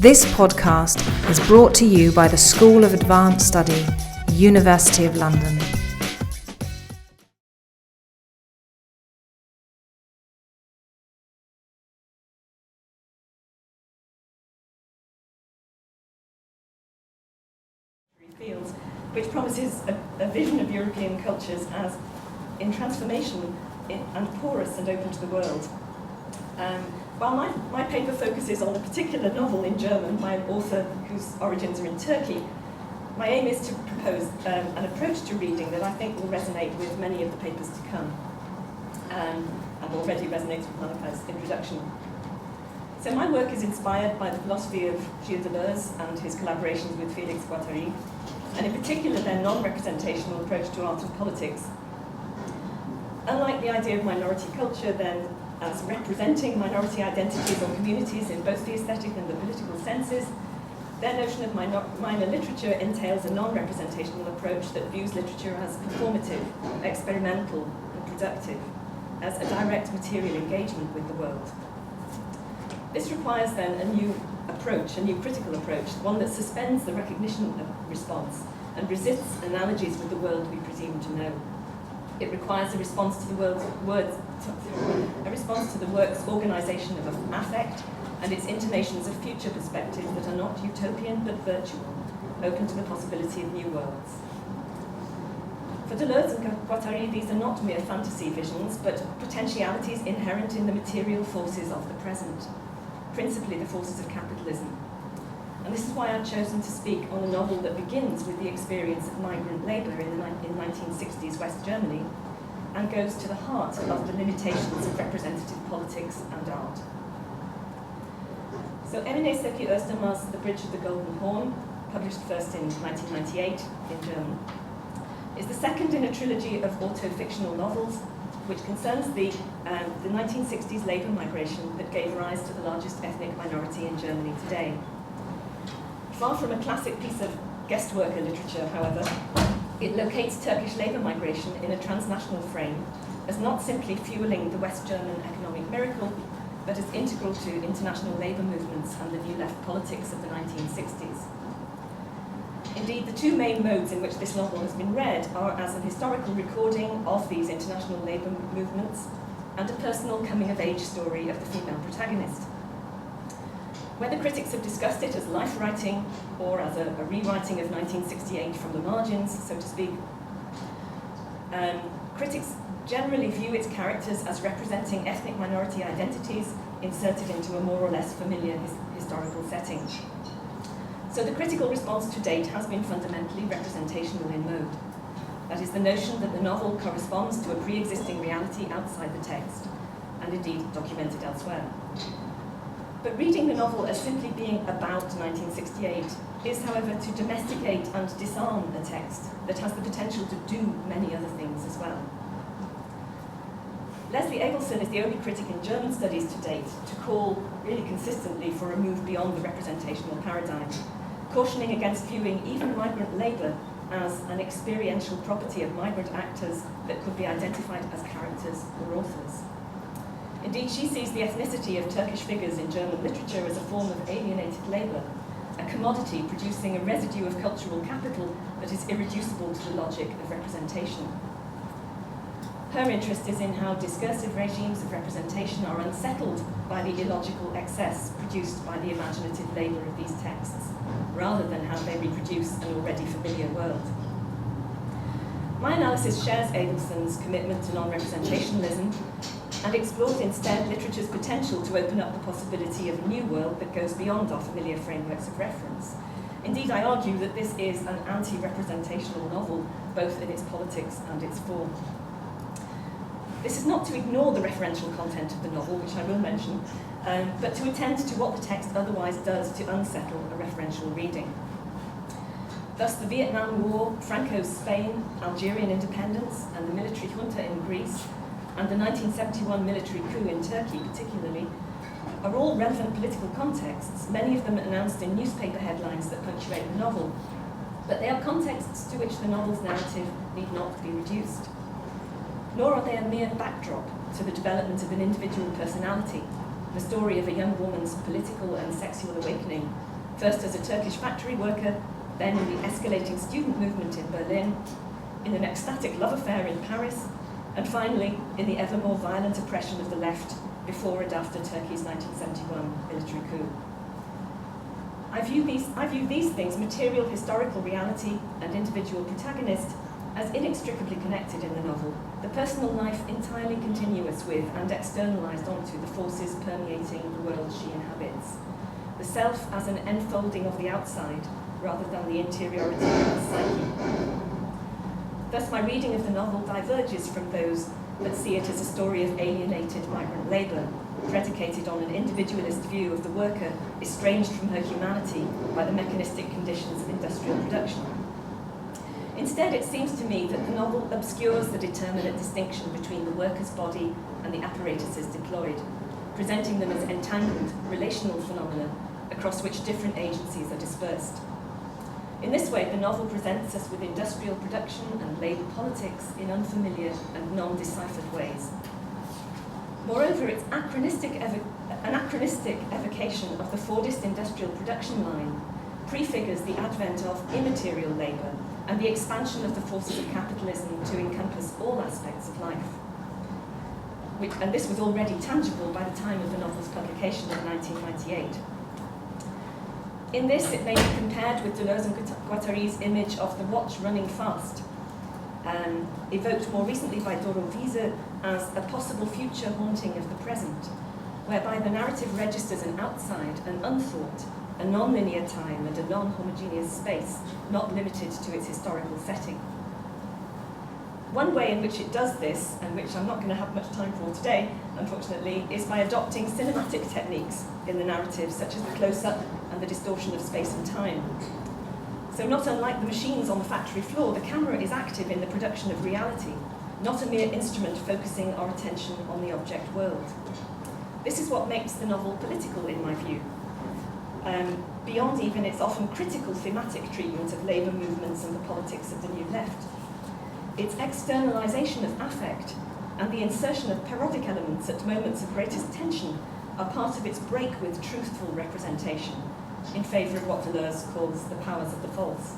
This podcast is brought to you by the School of Advanced Study, University of London. Fields, which promises a vision of European cultures as in transformation and porous and open to the world. While my paper focuses on a particular novel in German by an author whose origins are in Turkey, my aim is to propose an approach to reading that I think will resonate with many of the papers to come, and already resonates with Monica's introduction. So my work is inspired by the philosophy of Gilles Deleuze and his collaborations with Félix Guattari, and in particular their non-representational approach to art and politics. Unlike the idea of minority culture, then, as representing minority identities or communities in both the aesthetic and the political senses, their notion of minor literature entails a non-representational approach that views literature as performative, experimental, and productive, as a direct material engagement with the world. This requires then a new approach, a new critical approach, one that suspends the recognition of response and resists analogies with the world we presume to know. It requires a response to the work's organisation of affect and its intimations of future perspectives that are not utopian but virtual, open to the possibility of new worlds. For Deleuze and Guattari, these are not mere fantasy visions, but potentialities inherent in the material forces of the present, principally the forces of capitalism. And this is why I've chosen to speak on a novel that begins with the experience of migrant labour in 1960s West Germany and goes to the heart of the limitations of representative politics and art. So Emine Sevgi Özdamar's The Bridge of the Golden Horn, published first in 1998 in German, is the second in a trilogy of auto-fictional novels which concerns the 1960s labour migration that gave rise to the largest ethnic minority in Germany today. Far from a classic piece of guest worker literature, however, it locates Turkish labour migration in a transnational frame as not simply fueling the West German economic miracle, but as integral to international labour movements and the New Left politics of the 1960s. Indeed, the two main modes in which this novel has been read are as an historical recording of these international labour movements and a personal coming-of-age story of the female protagonist. Whether critics have discussed it as life writing or as a rewriting of 1968 from the margins, so to speak, critics generally view its characters as representing ethnic minority identities inserted into a more or less familiar historical setting. So the critical response to date has been fundamentally representational in mode. That is the notion that the novel corresponds to a pre-existing reality outside the text, and indeed documented elsewhere. But reading the novel as simply being about 1968 is, however, to domesticate and disarm a text that has the potential to do many other things as well. Leslie Abelson is the only critic in German studies to date to call really consistently for a move beyond the representational paradigm, cautioning against viewing even migrant labour as an experiential property of migrant actors that could be identified as characters or authors. Indeed, she sees the ethnicity of Turkish figures in German literature as a form of alienated labour, a commodity producing a residue of cultural capital that is irreducible to the logic of representation. Her interest is in how discursive regimes of representation are unsettled by the illogical excess produced by the imaginative labour of these texts, rather than how they reproduce an already familiar world. My analysis shares Abelson's commitment to non-representationalism and explores instead literature's potential to open up the possibility of a new world that goes beyond our familiar frameworks of reference. Indeed, I argue that this is an anti-representational novel, both in its politics and its form. This is not to ignore the referential content of the novel, which I will mention, but to attend to what the text otherwise does to unsettle a referential reading. Thus, the Vietnam War, Franco's Spain, Algerian independence, and the military junta in Greece, and the 1971 military coup in Turkey particularly, are all relevant political contexts, many of them announced in newspaper headlines that punctuate the novel, but they are contexts to which the novel's narrative need not be reduced. Nor are they a mere backdrop to the development of an individual personality, the story of a young woman's political and sexual awakening, first as a Turkish factory worker, then in the escalating student movement in Berlin, in an ecstatic love affair in Paris, and finally in the ever more violent oppression of the left before and after Turkey's 1971 military coup. I view these things, material historical reality and individual protagonist, as inextricably connected in the novel, the personal life entirely continuous with and externalized onto the forces permeating the world she inhabits. The self as an enfolding of the outside, rather than the interiority of the psyche. Thus, my reading of the novel diverges from those that see it as a story of alienated migrant labour, predicated on an individualist view of the worker estranged from her humanity by the mechanistic conditions of industrial production. Instead, it seems to me that the novel obscures the determinate distinction between the worker's body and the apparatuses deployed, presenting them as entangled, relational phenomena across which different agencies are dispersed. In this way, the novel presents us with industrial production and labour politics in unfamiliar and non-deciphered ways. Moreover, its anachronistic evocation of the Fordist industrial production line prefigures the advent of immaterial labour and the expansion of the forces of capitalism to encompass all aspects of life. And this was already tangible by the time of the novel's publication in 1998. In this, it may be compared with Deleuze and Guattari's image of the watch running fast, evoked more recently by Doro Wiese as a possible future haunting of the present, whereby the narrative registers an outside, an unthought, a non-linear time and a non-homogeneous space, not limited to its historical setting. One way in which it does this, and which I'm not going to have much time for today, unfortunately, is by adopting cinematic techniques in the narrative, such as the close-up and the distortion of space and time. So not unlike the machines on the factory floor, the camera is active in the production of reality, not a mere instrument focusing our attention on the object world. This is what makes the novel political, in my view, beyond even its often critical thematic treatment of labour movements and the politics of the New Left. Its externalisation of affect and the insertion of parodic elements at moments of greatest tension are part of its break with truthful representation, in favour of what Deleuze calls the powers of the false.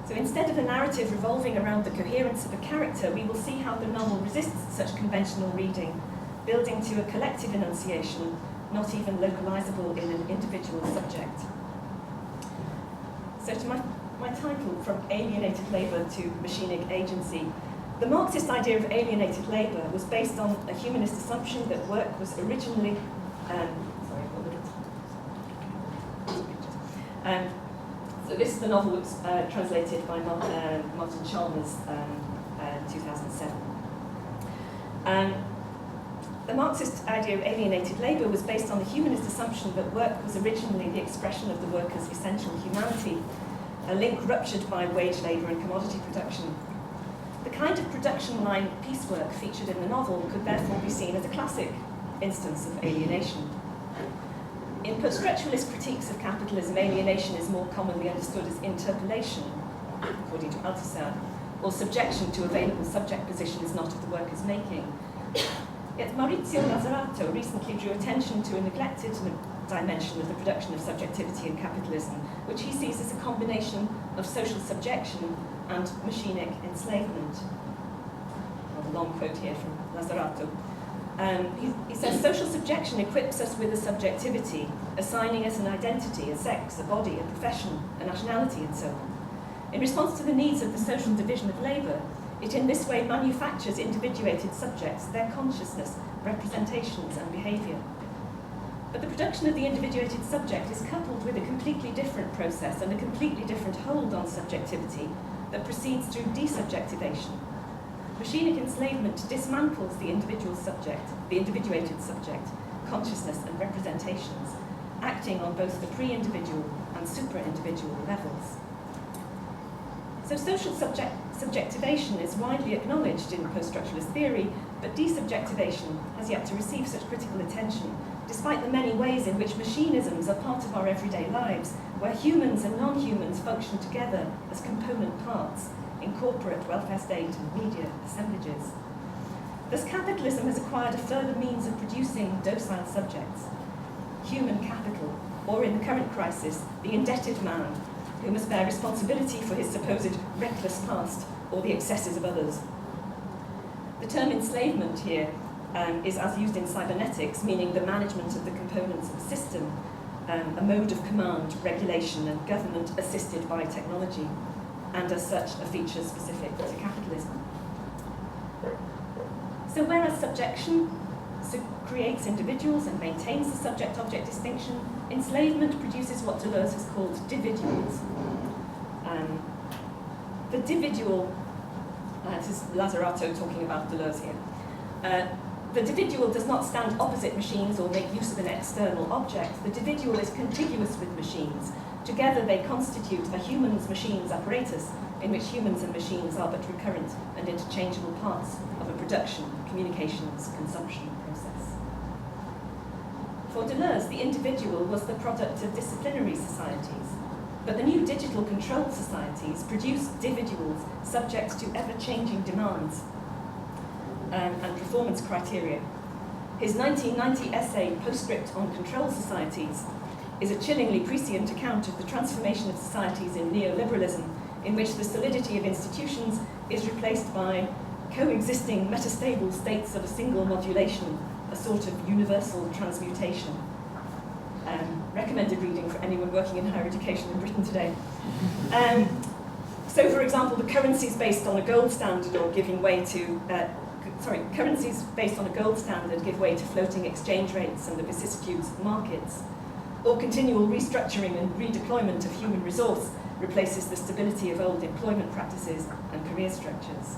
So instead of a narrative revolving around the coherence of a character, we will see how the novel resists such conventional reading, building to a collective enunciation, not even localisable in an individual subject. So to my title, From Alienated Labour to Machinic Agency, the Marxist idea of alienated labour was based on a humanist assumption that work was originally so this is the novel that was translated by Martin Chalmers in 2007. The Marxist idea of alienated labour was based on the humanist assumption that work was originally the expression of the worker's essential humanity, a link ruptured by wage labour and commodity production. The kind of production line piecework featured in the novel could therefore be seen as a classic instance of alienation. In post-structuralist critiques of capitalism, alienation is more commonly understood as interpolation, according to Althusser, or subjection to available subject positions not of the worker's making. Yet Maurizio Lazzarato recently drew attention to a neglected dimension of the production of subjectivity in capitalism, which he sees as a combination of social subjection and machinic enslavement. A long quote here from Lazzarato. He says, social subjection equips us with a subjectivity, assigning us an identity, a sex, a body, a profession, a nationality, and so on. In response to the needs of the social division of labour, it in this way manufactures individuated subjects, their consciousness, representations, and behaviour. But the production of the individuated subject is coupled with a completely different process and a completely different hold on subjectivity that proceeds through desubjectivation. Machinic enslavement dismantles the individual subject, the individuated subject, consciousness and representations, acting on both the pre-individual and super-individual levels. So social subjectivation is widely acknowledged in post-structuralist theory, but desubjectivation has yet to receive such critical attention, despite the many ways in which machinisms are part of our everyday lives, where humans and non-humans function together as component parts in corporate, welfare state, and media assemblages. Thus, capitalism has acquired a further means of producing docile subjects. human capital, or in the current crisis, the indebted man, who must bear responsibility for his supposed reckless past or the excesses of others. The term enslavement here is as used in cybernetics, meaning the management of the components of a system, a mode of command, regulation, and government assisted by technology, and as such a feature specific to capitalism. So whereas subjection creates individuals and maintains the subject-object distinction, enslavement produces what Deleuze has called dividuals. The dividual, this is Lazzarato talking about Deleuze here. The dividual does not stand opposite machines or make use of an external object. The dividual is contiguous with machines. Together they constitute a humans-machines apparatus in which humans and machines are but recurrent and interchangeable parts of a production, communications, consumption process. For Deleuze, the individual was the product of disciplinary societies, but the new digital controlled societies produce individuals subject to ever-changing demands and performance criteria. His 1990 essay, Postscript on Control Societies, is a chillingly prescient account of the transformation of societies in neoliberalism, in which the solidity of institutions is replaced by coexisting metastable states of a single modulation, a sort of universal transmutation. Recommended reading for anyone working in higher education in Britain today. So, for example, the currencies based on a gold standard or giving way to currencies based on a gold standard give way to floating exchange rates and the vicissitudes of markets, or continual restructuring and redeployment of human resource replaces the stability of old employment practices and career structures.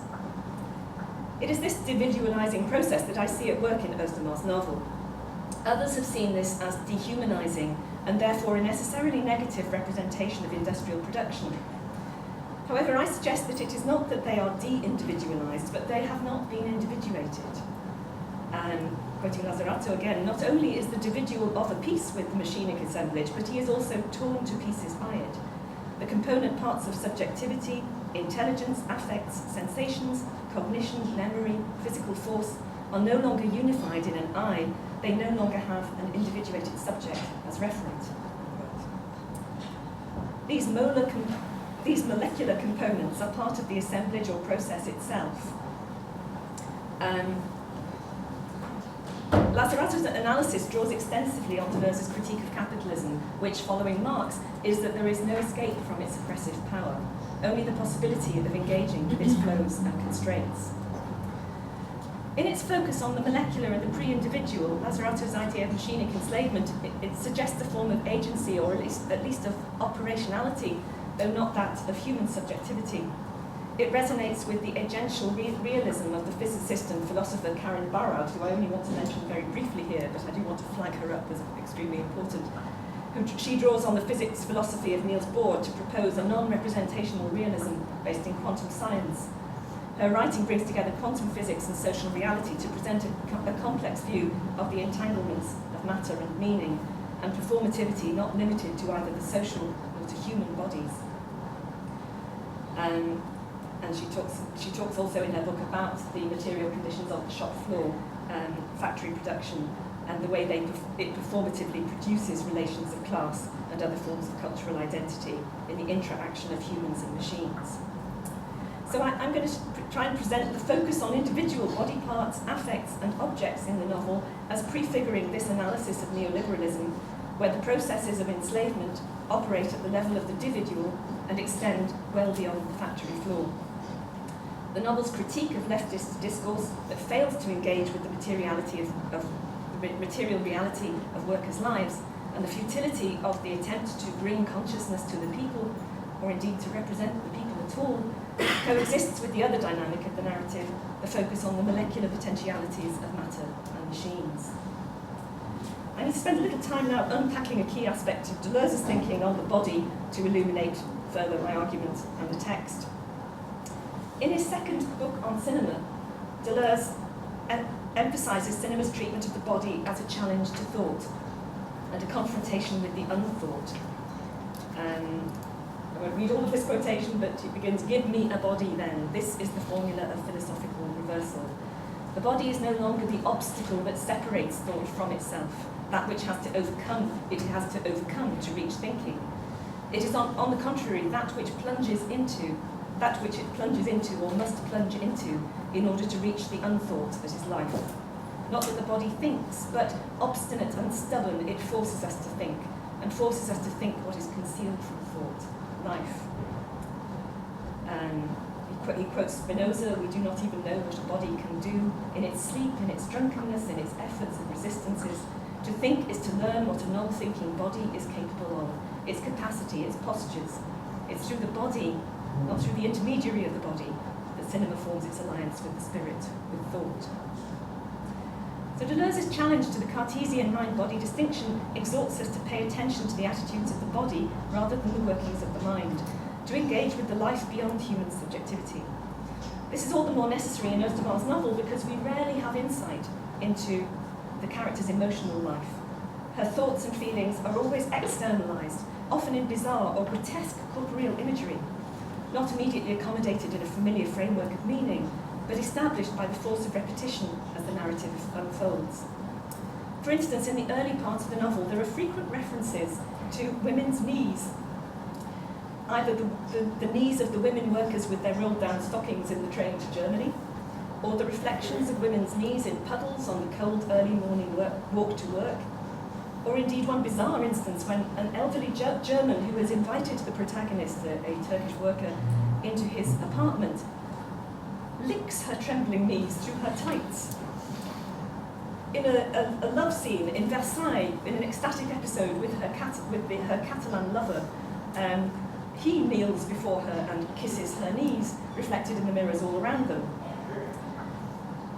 It is this individualizing process that I see at work in Özdamar's novel. Others have seen this as dehumanizing and therefore a necessarily negative representation of industrial production. However, I suggest that it is not that they are de-individualized, but they have not been individuated. Quoting Lazzarato again, not only is the individual of a piece with the machinic assemblage, but he is also torn to pieces by it. The component parts of subjectivity, intelligence, affects, sensations, cognition, memory, physical force are no longer unified in an I, they no longer have an individuated subject as referent. These molecular components are part of the assemblage or process itself. Lazzarato's analysis draws extensively on Deleuze's critique of capitalism, which, following Marx, is that there is no escape from its oppressive power, only the possibility of engaging with its flows and constraints. In its focus on the molecular and the pre-individual, Lazzarato's idea of machinic enslavement, it suggests a form of agency, or at least of operationality, though not that of human subjectivity. It resonates with the agential realism of the physicist and philosopher Karen Barad, who I only want to mention very briefly here, but I do want to flag her up as extremely important. She draws on the physics philosophy of Niels Bohr to propose a non-representational realism based in quantum science. Her writing brings together quantum physics and social reality to present a complex view of the entanglements of matter and meaning, and performativity not limited to either the social or to human bodies. And she talks also in her book about the material conditions of the shop floor, factory production, and the way it performatively produces relations of class and other forms of cultural identity in the interaction of humans and machines. So I'm going to try and present the focus on individual body parts, affects, and objects in the novel as prefiguring this analysis of neoliberalism, where the processes of enslavement operate at the level of the individual and extend well beyond the factory floor. The novel's critique of leftist discourse that fails to engage with the materiality of the material reality of workers' lives and the futility of the attempt to bring consciousness to the people, or indeed to represent the people at all, coexists with the other dynamic of the narrative, the focus on the molecular potentialities of matter and machines. I need to spend a little time now unpacking a key aspect of Deleuze's thinking on the body to illuminate further my argument and the text. In his second book on cinema, Deleuze emphasizes cinema's treatment of the body as a challenge to thought and a confrontation with the unthought. I won't read all of this quotation, but it begins, "Give me a body then. This is the formula of philosophical reversal." The body is no longer the obstacle that separates thought from itself, that which it has to overcome to reach thinking. It is on the contrary that which it plunges into or must plunge into in order to reach the unthought that is life. Not that the body thinks, but obstinate and stubborn, it forces us to think, and forces us to think what is concealed from thought, life. He quotes Spinoza, we do not even know what a body can do in its sleep, in its drunkenness, in its efforts and resistances. To think is to learn what a non-thinking body is capable of, its capacity, its postures. It's through the body, not through the intermediary of the body, that cinema forms its alliance with the spirit, with thought. So Deleuze's challenge to the Cartesian mind-body distinction exhorts us to pay attention to the attitudes of the body rather than the workings of the mind, to engage with the life beyond human subjectivity. This is all the more necessary in Özdamar's novel because we rarely have insight into the character's emotional life. Her thoughts and feelings are always externalized, often in bizarre or grotesque corporeal imagery, not immediately accommodated in a familiar framework of meaning, but established by the force of repetition as the narrative unfolds. For instance, in the early part of the novel, there are frequent references to women's knees, either the knees of the women workers with their rolled down stockings in the train to Germany, or the reflections of women's knees in puddles on the cold early morning walk to work, or indeed one bizarre instance when an elderly German who has invited the protagonist, a Turkish worker, into his apartment, licks her trembling knees through her tights. In a love scene in Versailles, in an ecstatic episode with her Catalan lover, he kneels before her and kisses her knees, reflected in the mirrors all around them.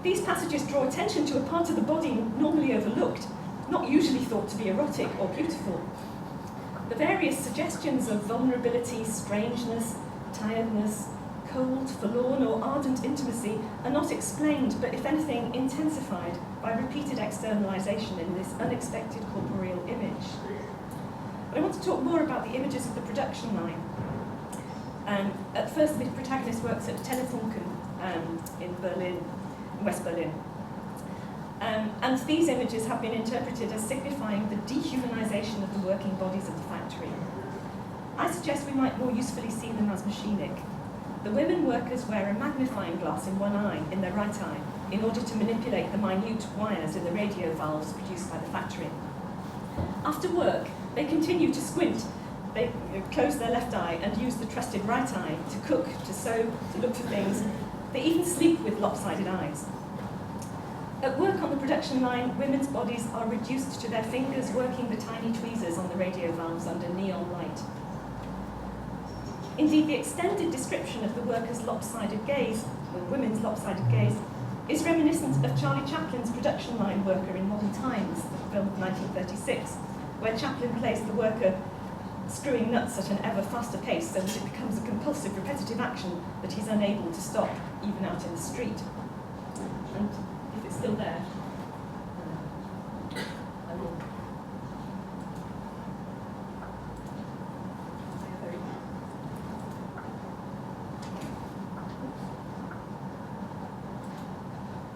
These passages draw attention to a part of the body normally overlooked, not usually thought to be erotic or beautiful. The various suggestions of vulnerability, strangeness, tiredness, cold, forlorn, or ardent intimacy are not explained, but if anything, intensified by repeated externalization in this unexpected corporeal image. But I want to talk more about the images of the production line. At first, the protagonist works at Telefunken in Berlin, in West Berlin. And these images have been interpreted as signifying the dehumanization of the working bodies of the factory. I suggest we might more usefully see them as machinic. The women workers wear a magnifying glass in one eye, in their right eye, in order to manipulate the minute wires in the radio valves produced by the factory. After work, they continue to squint. They close their left eye and use the trusted right eye to cook, to sew, to look for things. They even sleep with lopsided eyes. At work on the production line, women's bodies are reduced to their fingers working the tiny tweezers on the radio valves under neon light. Indeed, the extended description of the workers' lopsided gaze, or women's lopsided gaze, is reminiscent of Charlie Chaplin's production line worker in Modern Times, the film of 1936, where Chaplin plays the worker screwing nuts at an ever faster pace so that it becomes a compulsive, repetitive action that he's unable to stop, even out in the street. And if it's still there, I will.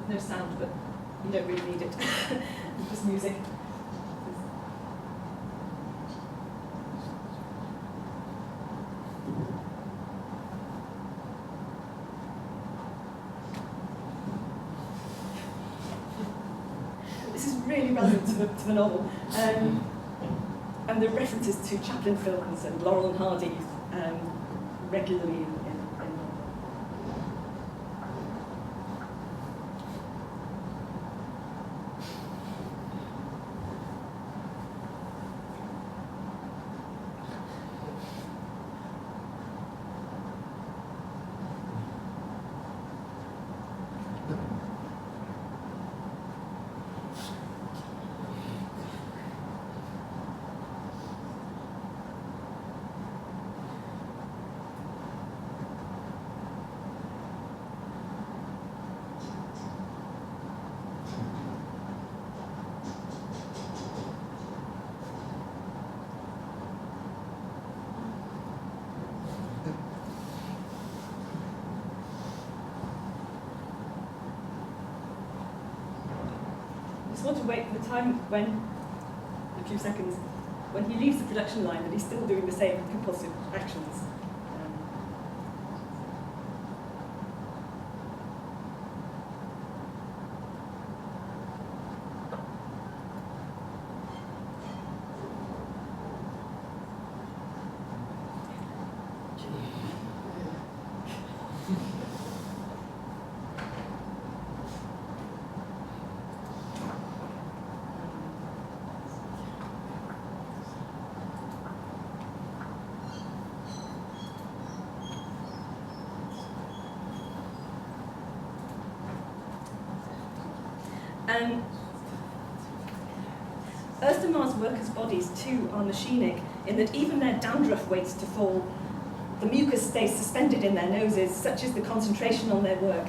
No sound, but you don't really need it. It's just music. This is really relevant to the novel. And the references to Chaplin films and Laurel and Hardy regularly in the novel. just want to wait for the time when, a few seconds, when he leaves the production line and he's still doing the same compulsive actions. Özdamar's workers' bodies too are machinic in that even their dandruff waits to fall. The mucus stays suspended in their noses, such is the concentration on their work.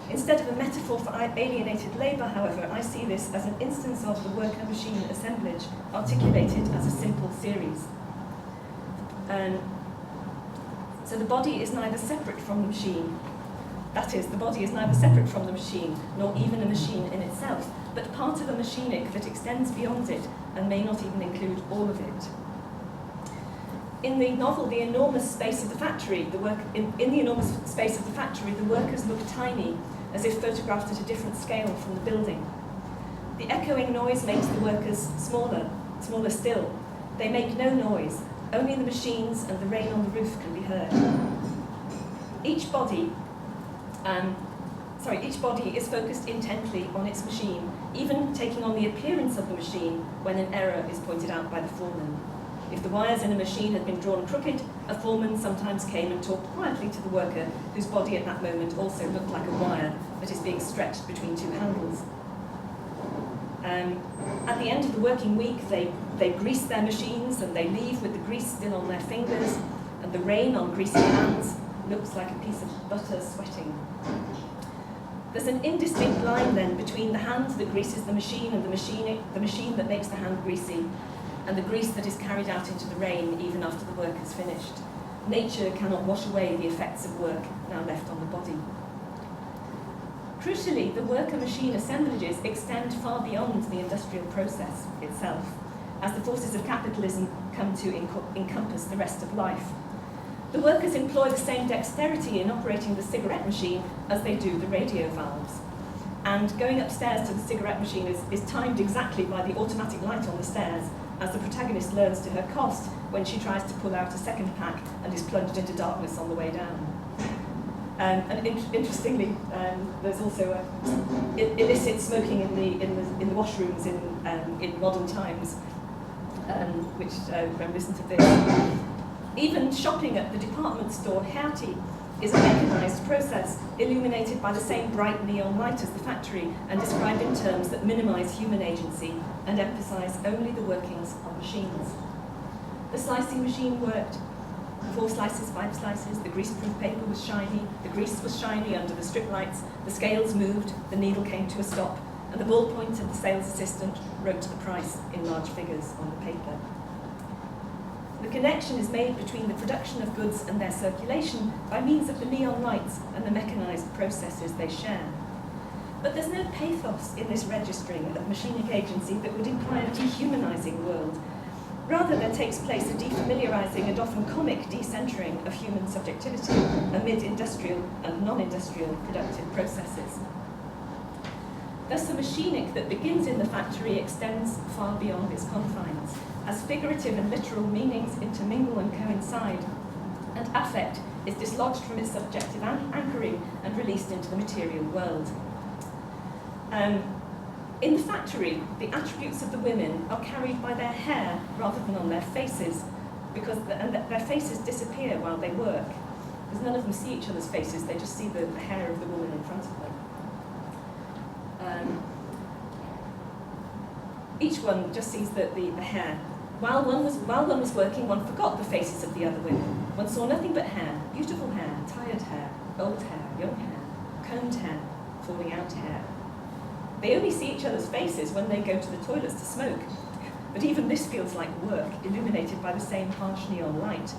Instead of a metaphor for alienated labour, however, I see this as an instance of the worker-machine assemblage articulated as a simple series. So the body is neither separate from the machine. That is, the body is neither separate from the machine, nor even a machine in itself, but part of a machinic that extends beyond it and may not even include all of it. In the novel, The Enormous Space of the Factory, in the enormous space of the factory, the workers look tiny, as if photographed at a different scale from the building. The echoing noise makes the workers smaller still. They make no noise, only the machines and the rain on the roof can be heard. Each body is focused intently on its machine, even taking on the appearance of the machine when an error is pointed out by the foreman. If the wires in a machine had been drawn crooked, a foreman sometimes came and talked quietly to the worker, whose body at that moment also looked like a wire that is being stretched between two handles. At the end of the working week, they grease their machines and they leave with the grease still on their fingers, and the rain on greasy hands looks like a piece of butter sweating. There's an indistinct line then between the hand that greases the machine and the machine that makes the hand greasy, and the grease that is carried out into the rain even after the work is finished. Nature cannot wash away the effects of work now left on the body. Crucially, the worker-machine assemblages extend far beyond the industrial process itself, as the forces of capitalism come to encompass the rest of life. The workers employ the same dexterity in operating the cigarette machine as they do the radio valves. And going upstairs to the cigarette machine is timed exactly by the automatic light on the stairs, as the protagonist learns to her cost when she tries to pull out a second pack and is plunged into darkness on the way down. Interestingly, there's also illicit smoking in the washrooms in modern times, which reminiscent of this. Even shopping at the department store Hertie is a mechanised process, illuminated by the same bright neon light as the factory, and described in terms that minimise human agency and emphasise only the workings of machines. The slicing machine worked. 4 slices, 5 slices, the greaseproof paper was shiny, the grease was shiny under the strip lights, the scales moved, the needle came to a stop, and the ballpoint of the sales assistant wrote the price in large figures on the paper. The connection is made between the production of goods and their circulation by means of the neon lights and the mechanised processes they share. But there's no pathos in this registering of machinic agency that would imply a dehumanising world. Rather, there takes place a defamiliarising and often comic decentering of human subjectivity amid industrial and non-industrial productive processes. Thus, the machinic that begins in the factory extends far beyond its confines, as figurative and literal meanings intermingle and coincide, and affect is dislodged from its subjective anchoring and released into the material world. In the factory, the attributes of the women are carried by their hair rather than on their faces, because their faces disappear while they work, because none of them see each other's faces, they just see the hair of the woman in front of them. Each one just sees the hair. While one was working, one forgot the faces of the other women. One saw nothing but hair, beautiful hair, tired hair, old hair, young hair, combed hair, falling out hair. They only see each other's faces when they go to the toilets to smoke. But even this feels like work, illuminated by the same harsh neon light.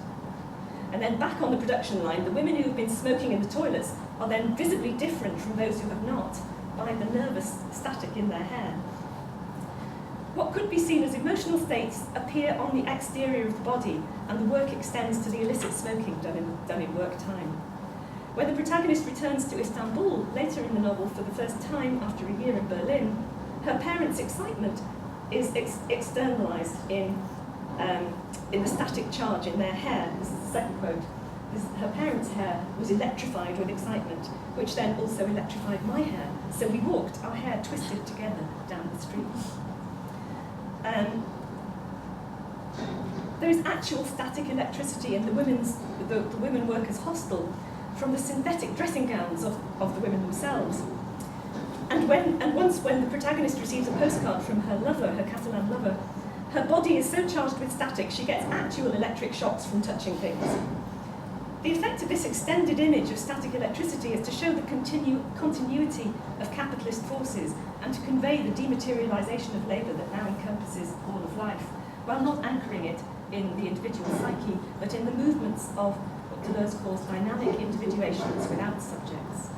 And then back on the production line, the women who have been smoking in the toilets are then visibly different from those who have not, by the nervous static in their hair. What could be seen as emotional states appear on the exterior of the body, and the work extends to the illicit smoking done in work time. When the protagonist returns to Istanbul later in the novel for the first time after a year in Berlin, her parents' excitement is externalized in the static charge in their hair. This is the second quote. Her parents' hair was electrified with excitement, which then also electrified my hair. So we walked, our hair twisted together down the street. There is actual static electricity in the women workers' hostel from the synthetic dressing gowns of the women themselves. And once when the protagonist receives a postcard from her lover, her Catalan lover, her body is so charged with static she gets actual electric shocks from touching things. The effect of this extended image of static electricity is to show the continuity of capitalist forces and to convey the dematerialization of labour that now encompasses all of life, while not anchoring it in the individual psyche, but in the movements of what Deleuze calls dynamic individuations without subjects.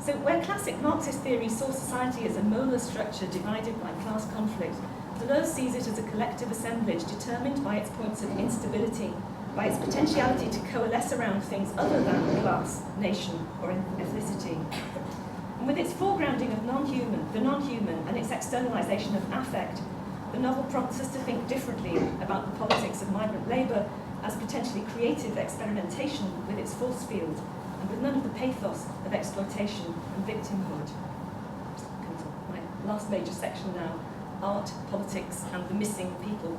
So where classic Marxist theory saw society as a molar structure divided by class conflict, Deleuze sees it as a collective assemblage determined by its points of instability, by its potentiality to coalesce around things other than class, nation, or ethnicity. And with its foregrounding of the non-human, and its externalization of affect, the novel prompts us to think differently about the politics of migrant labour as potentially creative experimentation with its force field, and with none of the pathos of exploitation and victimhood. Comes on my last major section now, art, politics, and the missing people.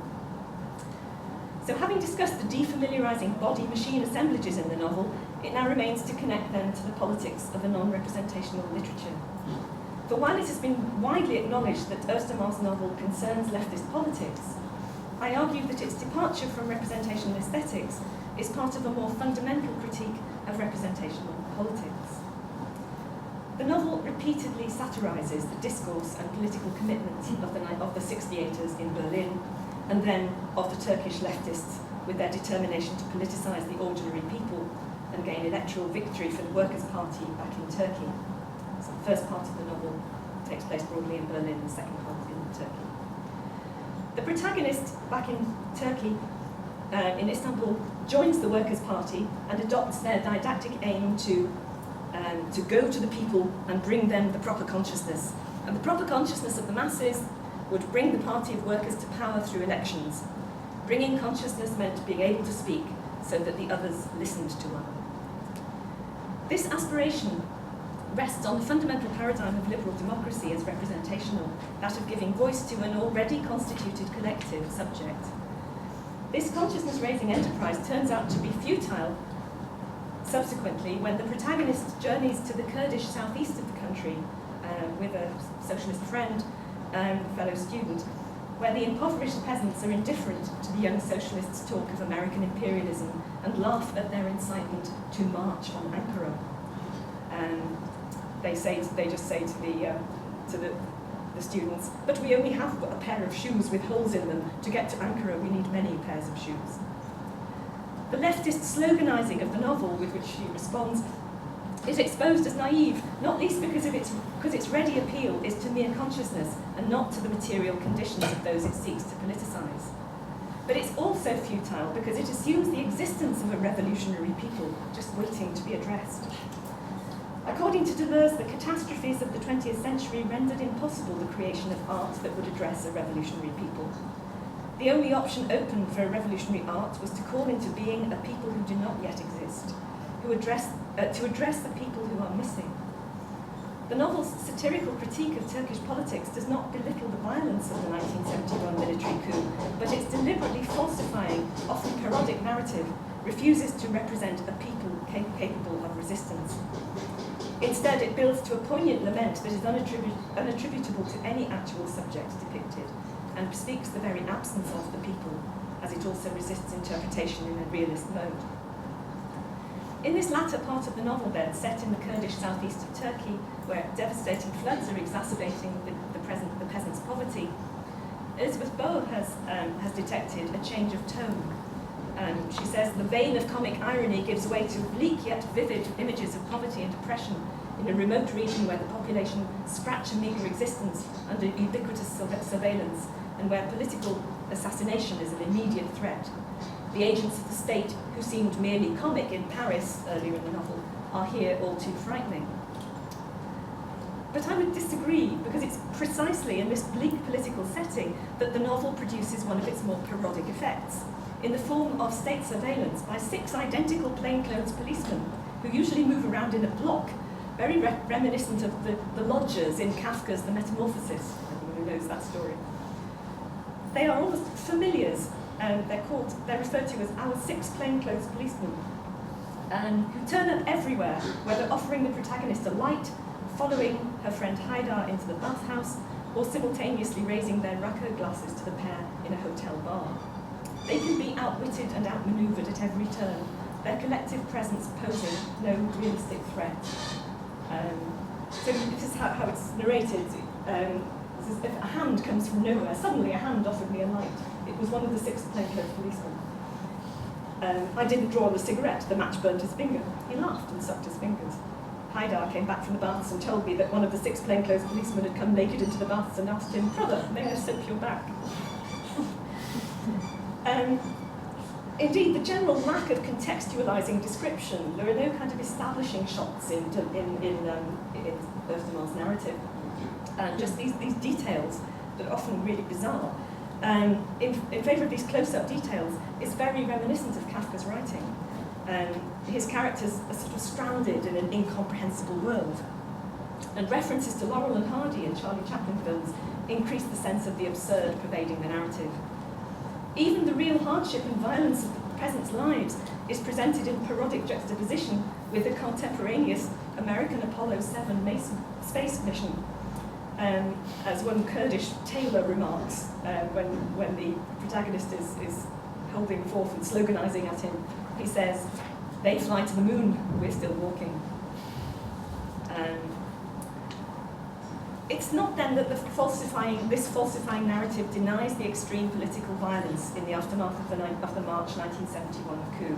So having discussed the defamiliarizing body-machine assemblages in the novel, it now remains to connect them to the politics of a non-representational literature. For while it has been widely acknowledged that Özdamar's novel concerns leftist politics, I argue that its departure from representational aesthetics is part of a more fundamental critique of representational politics. The novel repeatedly satirizes the discourse and political commitment of the 68ers in Berlin, and then of the Turkish leftists with their determination to politicize the ordinary people and gain electoral victory for the Workers' Party back in Turkey. So the first part of the novel takes place broadly in Berlin, the second part in Turkey. The protagonist back in Turkey, in Istanbul, joins the Workers' Party and adopts their didactic aim to go to the people and bring them the proper consciousness. And the proper consciousness of the masses would bring the party of workers to power through elections. Bringing consciousness meant being able to speak so that the others listened to one. This aspiration rests on the fundamental paradigm of liberal democracy as representational, that of giving voice to an already constituted collective subject. This consciousness-raising enterprise turns out to be futile subsequently when the protagonist journeys to the Kurdish southeast of the country with a socialist friend, fellow student, where the impoverished peasants are indifferent to the young socialists' talk of American imperialism and laugh at their incitement to march on Ankara. They just say to the students, but we only have a pair of shoes with holes in them. To get to Ankara, we need many pairs of shoes. The leftist sloganizing of the novel with which she responds is exposed as naive, not least because its ready appeal is to mere consciousness and not to the material conditions of those it seeks to politicize. But it's also futile because it assumes the existence of a revolutionary people just waiting to be addressed. According to Deleuze, the catastrophes of the 20th century rendered impossible the creation of art that would address a revolutionary people. The only option open for a revolutionary art was to call into being a people who do not yet exist, to address the people who are missing. The novel's satirical critique of Turkish politics does not belittle the violence of the 1971 military coup, but its deliberately falsifying, often parodic narrative refuses to represent a people capable of resistance. Instead, it builds to a poignant lament that is unattributable to any actual subject depicted, and bespeaks the very absence of the people, as it also resists interpretation in a realist mode. In this latter part of the novel, then, set in the Kurdish southeast of Turkey, where devastating floods are exacerbating the peasants' poverty, Elizabeth Bow has detected a change of tone. She says the vein of comic irony gives way to bleak yet vivid images of poverty and oppression in a remote region where the population scratch a meagre existence under ubiquitous surveillance and where political assassination is an immediate threat. The agents of the state, who seemed merely comic in Paris earlier in the novel, are here all too frightening. But I would disagree, because it's precisely in this bleak political setting that the novel produces one of its more parodic effects, in the form of state surveillance by 6 identical plainclothes policemen who usually move around in a block, very reminiscent of the lodgers in Kafka's The Metamorphosis, everyone who knows that story. They are almost familiars, and they're referred to as our 6 plainclothes policemen, who turn up everywhere, whether offering the protagonist a light, following her friend Haidar into the bathhouse, or simultaneously raising their racquet glasses to the pair in a hotel bar. They can be outwitted and outmaneuvered at every turn, their collective presence posing no realistic threat. So this is how it's narrated. This is, if a hand comes from nowhere, suddenly a hand offered me a light. It was one of the 6 plainclothes policemen. I didn't draw the cigarette, the match burnt his finger. He laughed and sucked his fingers. Haidar came back from the baths and told me that one of the 6 plainclothes policemen had come naked into the baths and asked him, "Brother, may I soap your back?" Indeed, the general lack of contextualizing description, there are no kind of establishing shots in Özdamar's narrative. Just these details that are often really bizarre. In favour of these close-up details, is very reminiscent of Kafka's writing. His characters are sort of stranded in an incomprehensible world. And references to Laurel and Hardy and Charlie Chaplin films increase the sense of the absurd pervading the narrative. Even the real hardship and violence of the peasants' lives is presented in parodic juxtaposition with the contemporaneous American Apollo 7 space mission. As one Kurdish tailor remarks when the protagonist is holding forth and sloganizing at him, he says, "They fly to the moon, we're still walking." It's not then that this falsifying narrative denies the extreme political violence in the aftermath of the March 1971 coup,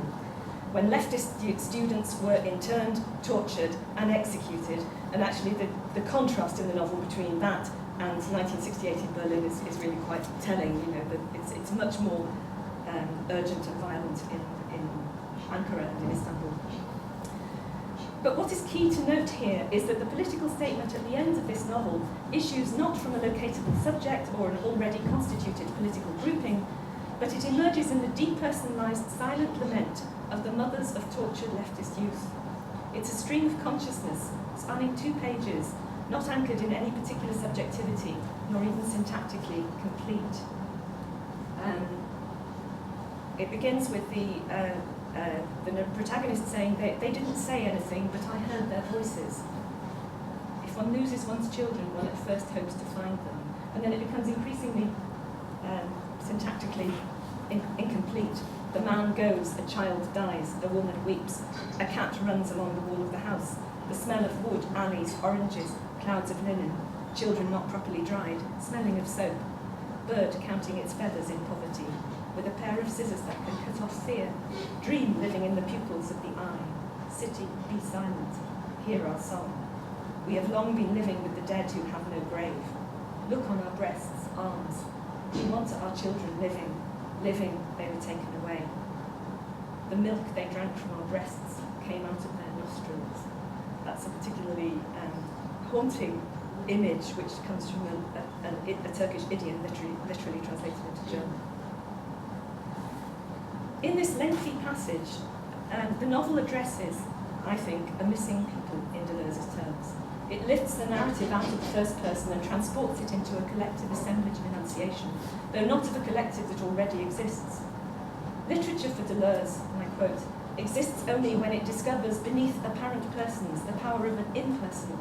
when leftist students were interned, tortured, and executed. And actually the contrast in the novel between that and 1968 in Berlin is really quite telling. You know, that it's much more urgent and violent in Ankara and in Istanbul. But what is key to note here is that the political statement at the end of this novel issues not from a locatable subject or an already constituted political grouping, but it emerges in the depersonalized silent lament of the mothers of tortured leftist youth. It's a stream of consciousness spanning 2 pages, not anchored in any particular subjectivity, nor even syntactically complete. It begins with the protagonist saying they didn't say anything, but I heard their voices. If one loses one's children, one at first hopes to find them. And then it becomes increasingly syntactically incomplete. The man goes, a child dies, a woman weeps, a cat runs along the wall of the house, the smell of wood, alleys, oranges, clouds of linen, children not properly dried, smelling of soap, bird counting its feathers in poverty, with a pair of scissors that can cut off fear, dream living in the pupils of the eye, city, be silent, hear our song. We have long been living with the dead who have no grave. Look on our breasts, arms. We want our children living, living they were taken away. The milk they drank from our breasts came out of their nostrils. That's a particularly haunting image which comes from a Turkish idiom literally translated into German. In this lengthy passage, the novel addresses, I think, a missing people in Deleuze's terms. It lifts the narrative out of the first person and transports it into a collective assemblage of enunciation, though not of a collective that already exists. Literature for Deleuze, and I quote, exists only when it discovers beneath apparent persons the power of an impersonal,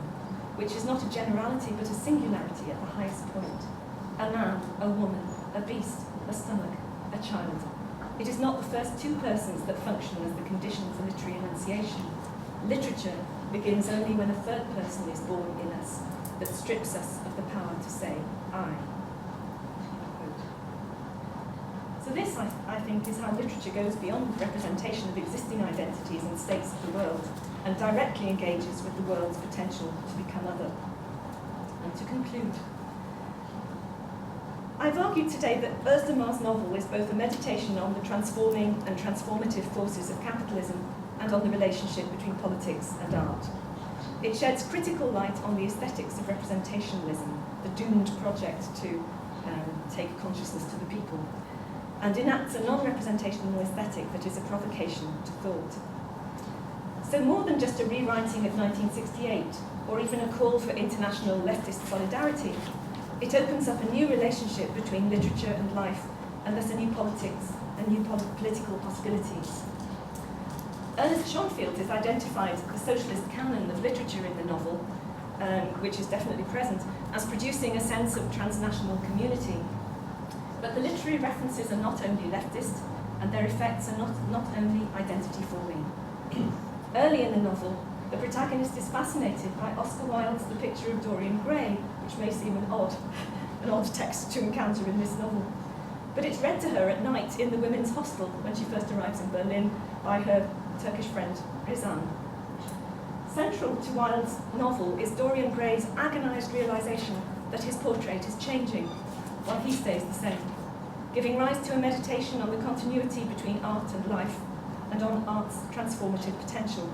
which is not a generality but a singularity at the highest point. A man, a woman, a beast, a stomach, a child. It is not the first 2 persons that function as the condition for literary enunciation. Literature begins only when a 3rd person is born in us, that strips us of the power to say, I. So this, I think, is how literature goes beyond representation of existing identities and states of the world, and directly engages with the world's potential to become other. And to conclude, I've argued today that Özdamar's novel is both a meditation on the transforming and transformative forces of capitalism and on the relationship between politics and art. It sheds critical light on the aesthetics of representationalism, the doomed project to take consciousness to the people, and enacts a non-representational aesthetic that is a provocation to thought. So more than just a rewriting of 1968, or even a call for international leftist solidarity, it opens up a new relationship between literature and life, and thus a new politics and new political possibilities. Ernest Schonfield has identified the socialist canon of literature in the novel, which is definitely present, as producing a sense of transnational community. But the literary references are not only leftist, and their effects are not only identity forming. Early in the novel, the protagonist is fascinated by Oscar Wilde's The Picture of Dorian Gray, which may seem an odd text to encounter in this novel. But it's read to her at night in the women's hostel when she first arrives in Berlin by her Turkish friend, Rizan. Central to Wilde's novel is Dorian Gray's agonised realisation that his portrait is changing, while he stays the same, giving rise to a meditation on the continuity between art and life, and on art's transformative potential.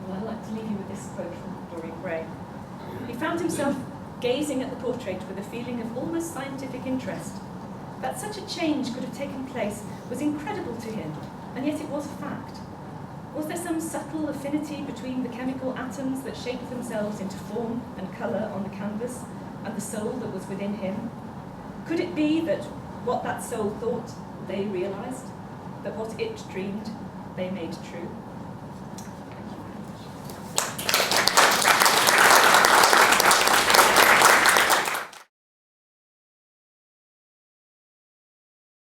And I'd like to leave you with this quote from Dorian Gray. He found himself gazing at the portrait with a feeling of almost scientific interest. That such a change could have taken place was incredible to him, and yet it was a fact. Was there some subtle affinity between the chemical atoms that shaped themselves into form and colour on the canvas, and the soul that was within him? Could it be that what that soul thought, they realised? That what it dreamed, they made true?